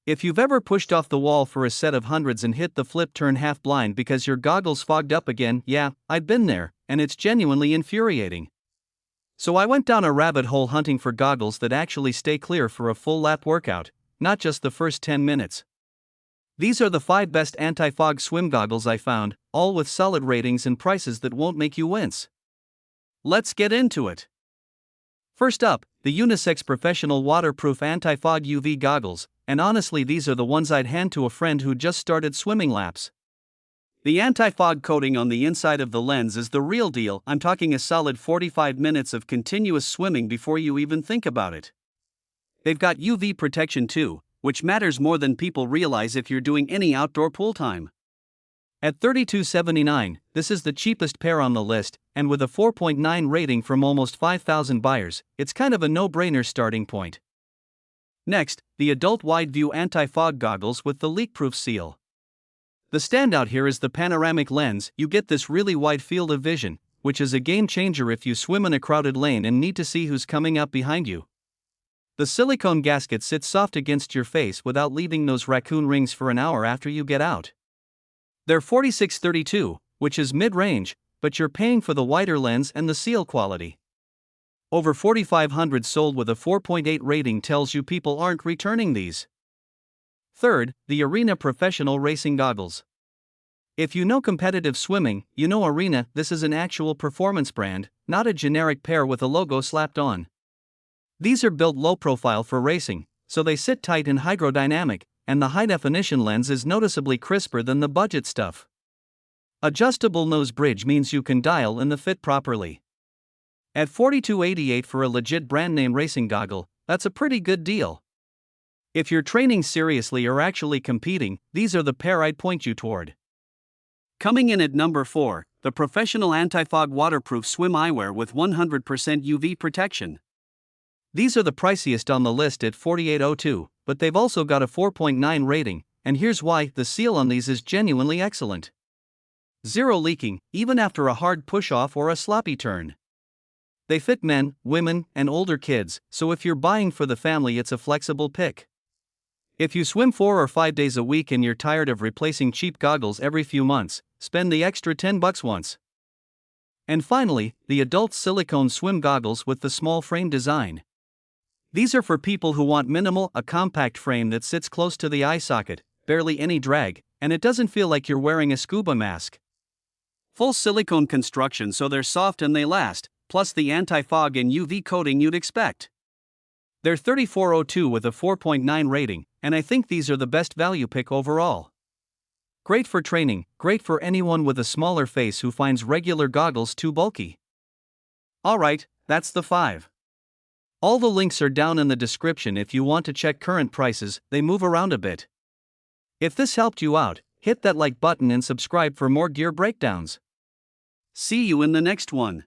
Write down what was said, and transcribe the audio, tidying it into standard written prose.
If you've ever pushed off the wall for a set of hundreds and hit the flip turn half blind because your goggles fogged up again, yeah, I've been there, and it's genuinely infuriating. So I went down a rabbit hole hunting for goggles that actually stay clear for a full lap workout, not just the first 10 minutes. These are the 5 best anti-fog swim goggles I found, all with solid ratings and prices that won't make you wince. Let's get into it. First up, the Unisex Professional Waterproof Anti-Fog UV Goggles, and honestly these are the ones I'd hand to a friend who just started swimming laps. The anti-fog coating on the inside of the lens is the real deal. I'm talking a solid 45 minutes of continuous swimming before you even think about it. They've got UV protection too, which matters more than people realize if you're doing any outdoor pool time. At $32.79, this is the cheapest pair on the list, and with a 4.9 rating from almost 5,000 buyers, it's kind of a no-brainer starting point. Next, the Adult Wide View Anti-Fog Goggles with the leak-proof seal. The standout here is the panoramic lens. You get this really wide field of vision, which is a game changer if you swim in a crowded lane and need to see who's coming up behind you. The silicone gasket sits soft against your face without leaving those raccoon rings for an hour after you get out. They're $46.32, which is mid-range, but you're paying for the wider lens and the seal quality. Over 4,500 sold with a 4.8 rating tells you people aren't returning these. Third, the Arena Professional Racing Goggles. If you know competitive swimming, you know Arena. This is an actual performance brand, not a generic pair with a logo slapped on. These are built low profile for racing, so they sit tight and hydrodynamic, and the high-definition lens is noticeably crisper than the budget stuff. Adjustable nose bridge means you can dial in the fit properly. At $42.88 for a legit brand-name racing goggle, that's a pretty good deal. If you're training seriously or actually competing, these are the pair I'd point you toward. Coming in at number 4, the Professional Anti-Fog Waterproof Swim Eyewear with 100% UV protection. These are the priciest on the list at $48.02, but they've also got a 4.9 rating, and here's why: the seal on these is genuinely excellent. Zero leaking, even after a hard push-off or a sloppy turn. They fit men, women, and older kids, so if you're buying for the family it's a flexible pick. If you swim 4 or 5 days a week and you're tired of replacing cheap goggles every few months, spend the extra $10 once. And finally, the Adult Silicone Swim Goggles with the small frame design. These are for people who want a compact frame that sits close to the eye socket, barely any drag, and it doesn't feel like you're wearing a scuba mask. Full silicone construction so they're soft and they last, plus the anti-fog and UV coating you'd expect. They're $34.02 with a 4.9 rating, and I think these are the best value pick overall. Great for training, great for anyone with a smaller face who finds regular goggles too bulky. Alright, that's the 5. All the links are down in the description if you want to check current prices. They move around a bit. If this helped you out, hit that like button and subscribe for more gear breakdowns. See you in the next one.